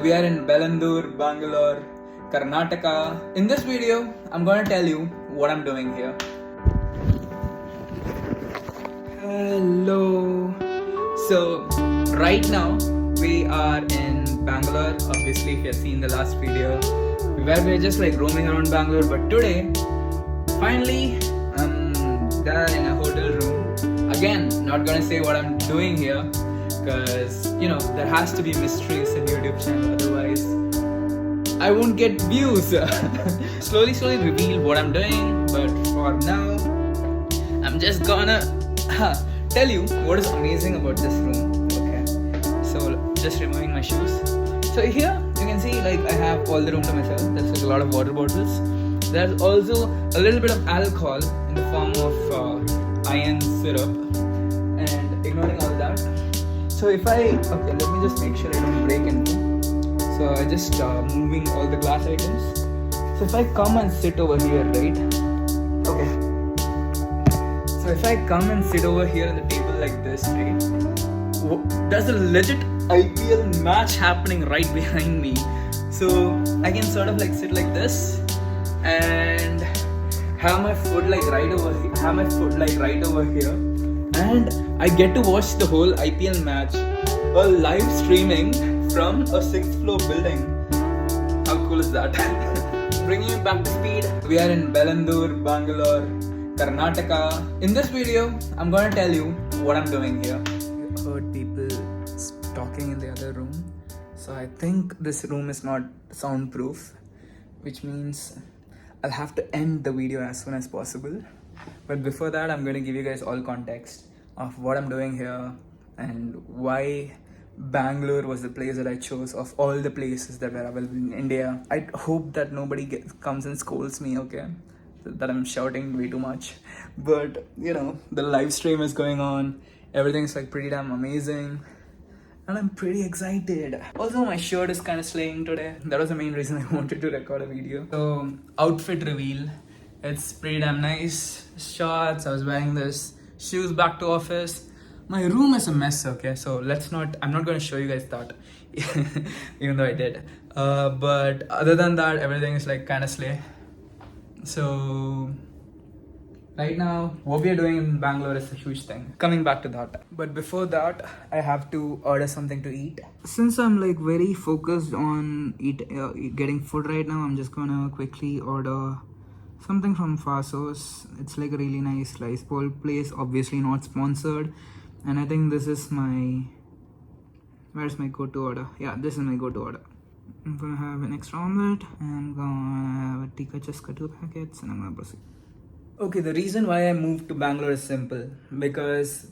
We are in Bangalore, Bangalore, Karnataka. In this video, I'm gonna tell you what I'm doing here. Hello. So, right now, we are in Bangalore. Obviously, if you've seen the last video, where we're just like roaming around Bangalore. But today, finally, I'm there in a hotel room. Again, not gonna say what I'm doing here, because there has to be mysteries in YouTube channel, otherwise I won't get views. slowly reveal what I'm doing, but for now I'm just gonna tell you what is amazing about this room. Okay, so just removing my shoes. So here you can see like I have all the room to myself. There's like a lot of water bottles. There's also a little bit of alcohol in the form of iron syrup, and ignoring all that. So if let me just make sure I don't break anything. So I just moving all the glass items. So if I come and sit over here, right? Okay. So if I come and sit over here on the table like this, right? There's a legit IPL match happening right behind me. So I can sort of like sit like this and have my foot like right over here. And I get to watch the whole IPL match while live streaming from a 6th floor building. How cool is that? Bringing you back to speed. We are in Bangalore, Karnataka. In this video, I'm gonna tell you what I'm doing here. I heard people talking in the other room. So I think this room is not soundproof, which means I'll have to end the video as soon as possible. But before that, I'm going to give you guys all context of what I'm doing here and why Bangalore was the place that I chose of all the places that were available in India. I hope that nobody comes and scolds me, okay? That I'm shouting way too much. But, the live stream is going on. Everything's like pretty damn amazing. And I'm pretty excited. Also, my shirt is kind of slaying today. That was the main reason I wanted to record a video. So, outfit reveal. It's pretty damn nice. Shorts, I was wearing this. Shoes back to office. My room is a mess, okay? So I'm not going to show you guys that. Even though I did. But other than that, everything is like kind of slay. So right now, what we are doing in Bangalore is a huge thing. Coming back to that. But before that, I have to order something to eat. Since I'm like very focused on getting food right now, I'm just gonna quickly order something from Fasos. It's like a really nice rice bowl place, obviously not sponsored. And I think this is where's my go-to order? Yeah, this is my go-to order. I'm gonna have an extra omelette, and I'm gonna have a tikka chaska 2 packets, and I'm gonna proceed. Okay, the reason why I moved to Bangalore is simple. Because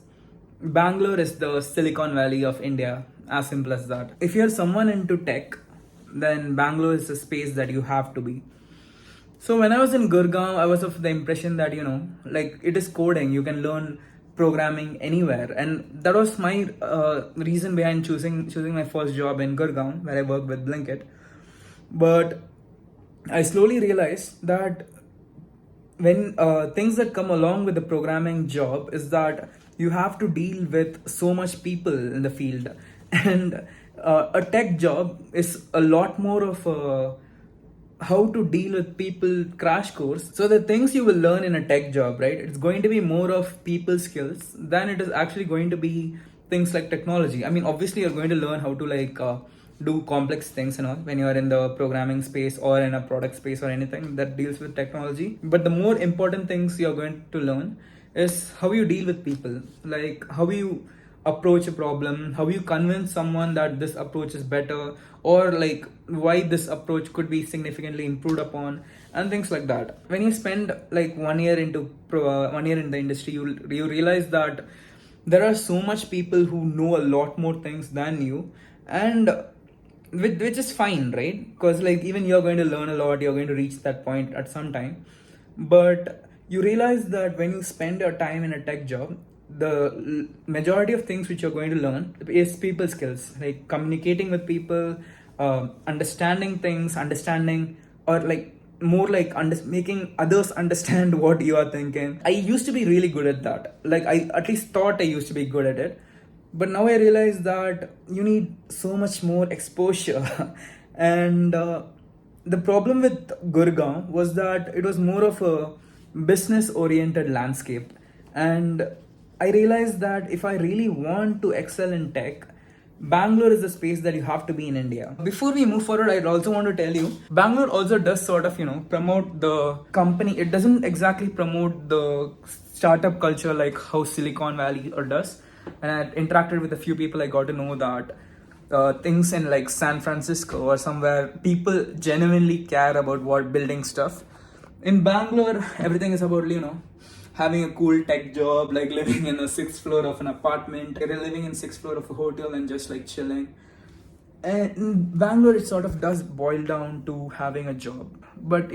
Bangalore is the Silicon Valley of India. As simple as that. If you're someone into tech, then Bangalore is a space that you have to be. So when I was in Gurgaon, I was of the impression that, like it is coding. You can learn programming anywhere. And that was my reason behind choosing my first job in Gurgaon, where I worked with Blinkit. But I slowly realized that when things that come along with the programming job is that you have to deal with so much people in the field. And a tech job is a lot more of a how to deal with people crash course. So the things you will learn in a tech job, right? It's going to be more of people skills than it is actually going to be things like technology. I mean, obviously you're going to learn how to do complex things and all when you're in the programming space or in a product space or anything that deals with technology. But the more important things you're going to learn is how you deal with people, like how you approach a problem, how you convince someone that this approach is better, or like why this approach could be significantly improved upon, and things like that. When you spend like 1 year in the industry, you realize that there are so much people who know a lot more things than you, and which is fine, right? Because like even you're going to learn a lot, you're going to reach that point at some time. But you realize that when you spend your time in a tech job, the majority of things which you're going to learn is people skills, like communicating with people, understanding things, or like more like making others understand what you are thinking. I used to be really good at that. Like I at least thought I used to be good at it. But now I realize that you need so much more exposure. And the problem with Gurgaon was that it was more of a business oriented landscape. And I realized that if I really want to excel in tech, Bangalore is the space that you have to be in India. Before we move forward, I also want to tell you, Bangalore also does sort of, promote the company. It doesn't exactly promote the startup culture like how Silicon Valley or does. And I interacted with a few people, I got to know that things in like San Francisco or somewhere, people genuinely care about what building stuff. In Bangalore, everything is about, having a cool tech job, like living in the sixth floor of an apartment, or living in sixth floor of a hotel and just like chilling. And in Bangalore, it sort of does boil down to having a job. But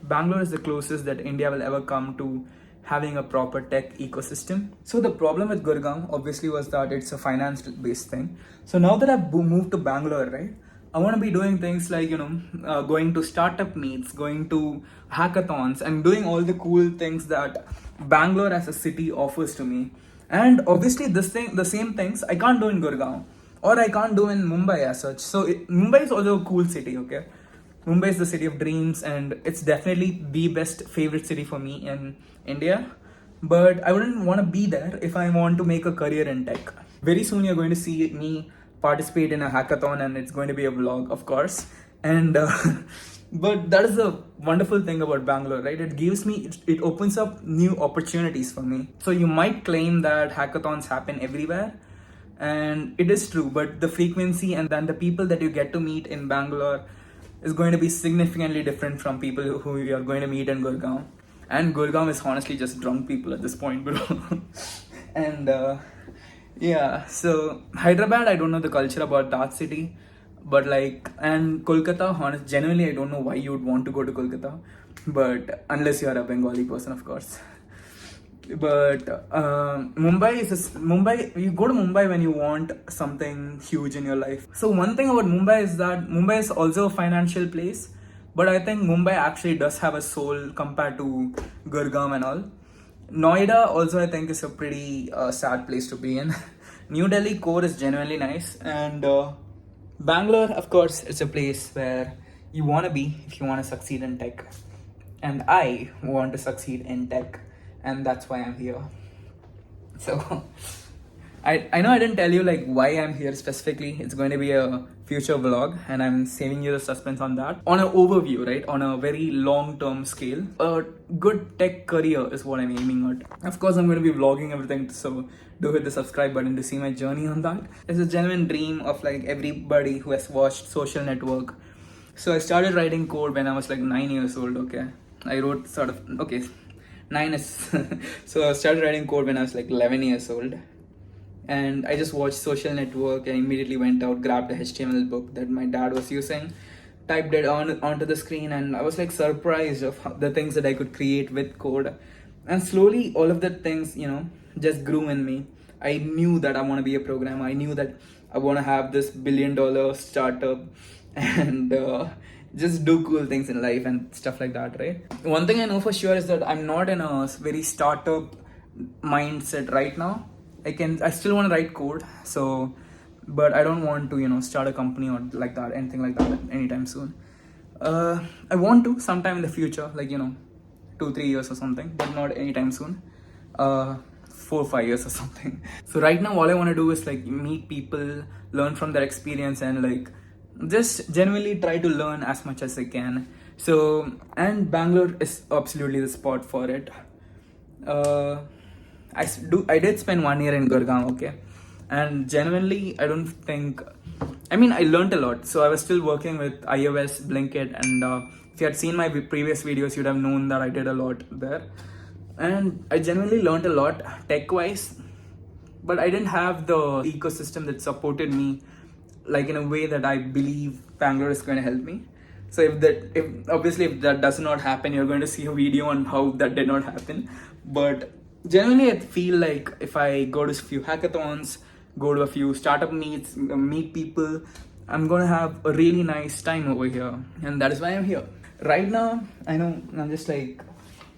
Bangalore is the closest that India will ever come to having a proper tech ecosystem. So the problem with Gurgaon obviously was that it's a finance based thing. So now that I've moved to Bangalore, right, I want to be doing things like, going to startup meets, going to hackathons, and doing all the cool things that Bangalore as a city offers to me. And obviously, the same things I can't do in Gurgaon or I can't do in Mumbai as such. So Mumbai is also a cool city, okay? Mumbai is the city of dreams, and it's definitely the best favorite city for me in India. But I wouldn't want to be there if I want to make a career in tech. Very soon, you're going to see me participate in a hackathon, and it's going to be a vlog, of course. And but that is the wonderful thing about Bangalore, right? It gives me, it opens up new opportunities for me. So you might claim that hackathons happen everywhere, and it is true, but the frequency and then the people that you get to meet in Bangalore is going to be significantly different from people who you are going to meet in Gurgaon. And Gurgaon is honestly just drunk people at this point, bro. And yeah, so Hyderabad, I don't know the culture about that city, but like, and Kolkata, genuinely, I don't know why you would want to go to Kolkata, but unless you are a Bengali person, of course. But Mumbai. You go to Mumbai when you want something huge in your life. So one thing about Mumbai is that Mumbai is also a financial place, but I think Mumbai actually does have a soul compared to Gurgaon and all. Noida also I think is a pretty sad place to be in. New Delhi core is genuinely nice, and Bangalore, of course, it's a place where you want to be if you want to succeed in tech, and I want to succeed in tech, and that's why I'm here. So I know I didn't tell you like why I'm here specifically. It's going to be a future vlog, and I'm saving you the suspense on that. On an overview, right? On a very long-term scale, a good tech career is what I'm aiming at. Of course, I'm going to be vlogging everything, so do hit the subscribe button to see my journey on that. It's a genuine dream of like everybody who has watched Social Network. So I started writing code when I was like 9 years old. Okay, I wrote sort of okay. 9 is so I started writing code when I was like 11 years old, and I just watched Social Network and immediately went out, grabbed a HTML book that my dad was using, typed it onto the screen, and I was like surprised of the things that I could create with code. And slowly all of the things, just grew in me. I knew that I want to be a programmer. I knew that I want to have this $1 billion startup and just do cool things in life and stuff like that, right? One thing I know for sure is that I'm not in a very startup mindset right now. I still want to write code, so, but I don't want to, start a company or like that, anything like that anytime soon. I want to sometime in the future, like, 2-3 years or something, but not anytime soon. 4-5 years or something. So right now, all I want to do is like meet people, learn from their experience, and like just genuinely try to learn as much as I can. So, and Bangalore is absolutely the spot for it. I did spend 1 year in Gurgaon, okay, and genuinely I don't think, I mean, I learned a lot. So I was still working with iOS, Blinkit, and if you had seen my previous videos, you'd have known that I did a lot there, and I genuinely learned a lot tech wise, but I didn't have the ecosystem that supported me like in a way that I believe Bangalore is going to help me. So if that does not happen, you're going to see a video on how that did not happen. But generally, I feel like if I go to a few hackathons, go to a few startup meets, meet people, I'm going to have a really nice time over here. And that is why I'm here. Right now, I know I'm just like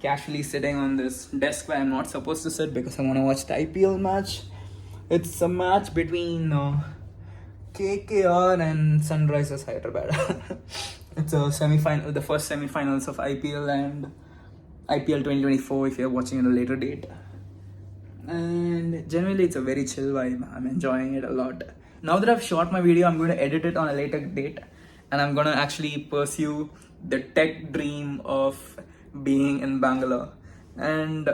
casually sitting on this desk where I'm not supposed to sit because I want to watch the IPL match. It's a match between KKR and Sunrisers Hyderabad. It's a semi-final, the first semi-finals of IPL and IPL 2024 if you're watching at a later date. And generally it's a very chill vibe. I'm enjoying it a lot. Now that I've shot my video, I'm going to edit it on a later date, and I'm going to actually pursue the tech dream of being in Bangalore. And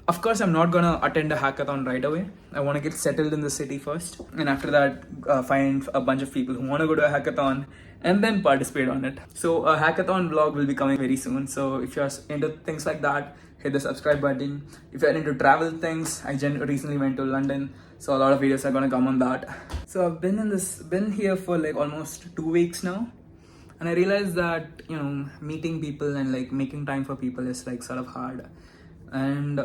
of course, I'm not going to attend a hackathon right away. I want to get settled in the city first, and after that find a bunch of people who want to go to a hackathon and then participate on it. So a hackathon vlog will be coming very soon. So if you're into things like that, hit the subscribe button. If you're into travel things, I recently went to London, so a lot of videos are gonna come on that. So I've been here for like almost 2 weeks now, and I realized that meeting people and like making time for people is like sort of hard. And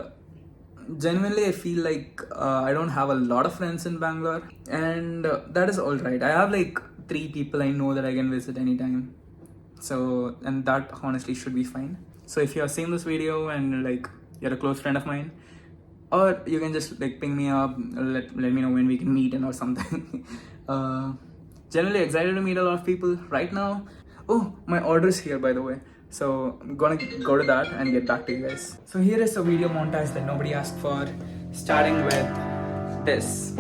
genuinely, I feel like I don't have a lot of friends in Bangalore, and that is all right. I have like 3 people I know that I can visit anytime. So, and that honestly should be fine. So if you're seeing this video and like you're a close friend of mine, or you can just like ping me up, let me know when we can meet and or something. Generally excited to meet a lot of people right now. Oh, my order is here by the way. So I'm gonna go to that and get back to you guys. So here is a video montage that nobody asked for, starting with this.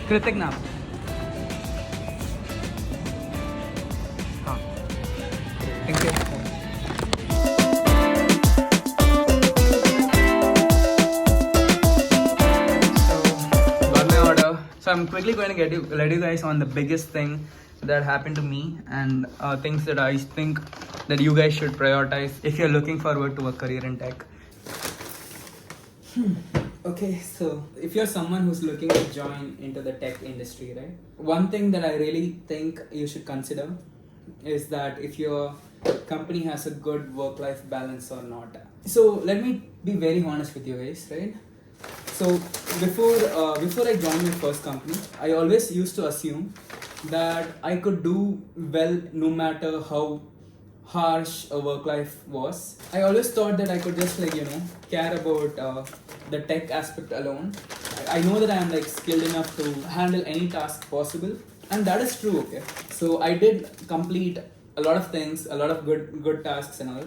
Kritik naam. हाँ. Thank you. So got my order. So I'm quickly going to let you guys on the biggest thing that happened to me, and things that I think that you guys should prioritize if you're looking forward to a career in tech. Okay, so if you're someone who's looking to join into the tech industry, right? One thing that I really think you should consider is that if your company has a good work-life balance or not. So let me be very honest with you guys, right? So before I joined my first company, I always used to assume that I could do well no matter how harsh a work life was. I always thought that I could just care about the tech aspect alone. I know that I am like skilled enough to handle any task possible, and that is true. Okay, so I did complete a lot of things, a lot of good tasks and all.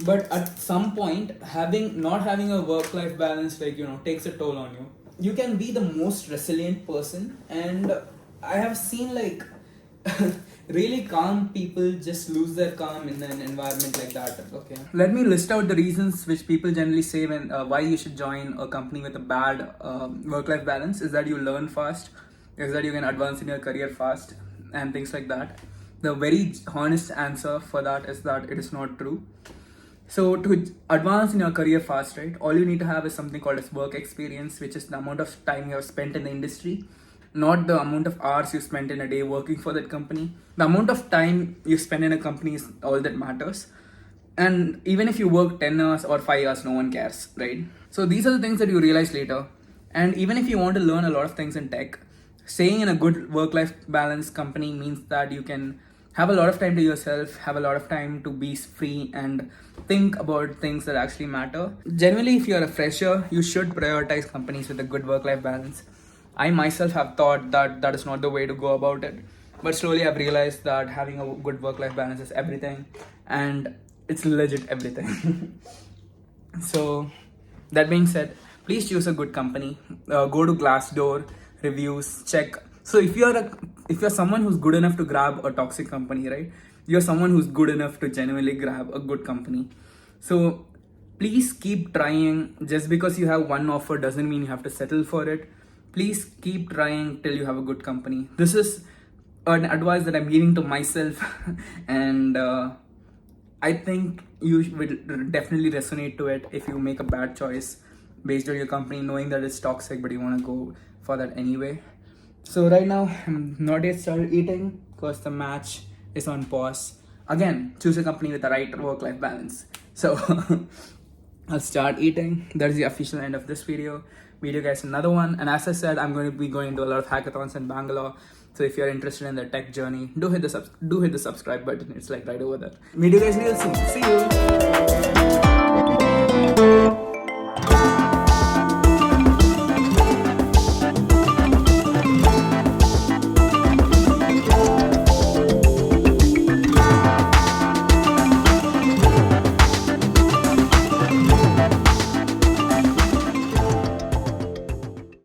But at some point, not having a work life balance takes a toll on you. You can be the most resilient person, and I have seen like really calm people just lose their calm in an environment like that. Okay, let me list out the reasons which people generally say when why you should join a company with a bad work-life balance. Is that you learn fast, is that you can advance in your career fast, and things like that. The very honest answer for that is that it is not true. So to advance in your career fast, right, all you need to have is something called as work experience, which is the amount of time you have spent in the industry, not the amount of hours you spent in a day working for that company. The amount of time you spend in a company is all that matters. And even if you work 10 hours or 5 hours, no one cares, right? So these are the things that you realize later. And even if you want to learn a lot of things in tech, staying in a good work-life balance company means that you can have a lot of time to yourself, have a lot of time to be free and think about things that actually matter. Generally, if you're a fresher, you should prioritize companies with a good work-life balance. I myself have thought that that is not the way to go about it. But slowly I've realized that having a good work-life balance is everything, and it's legit everything. So that being said, please choose a good company. Go to Glassdoor, reviews, check. So if you're someone who's good enough to grab a toxic company, right? You're someone who's good enough to genuinely grab a good company. So please keep trying. Just because you have one offer doesn't mean you have to settle for it. Please keep trying till you have a good company. This is an advice that I'm giving to myself, and I think you will definitely resonate to it if you make a bad choice based on your company, knowing that it's toxic, but you want to go for that anyway. So right now, I'm not yet started eating because the match is on pause. again, choose a company with the right work-life balance. So I'll start eating. That is the official end of this video. Meet you guys in another one. And as I said, I'm going to be going to a lot of hackathons in Bangalore. So if you're interested in the tech journey, do hit the subscribe button. It's like right over there. Meet you guys real soon. See you.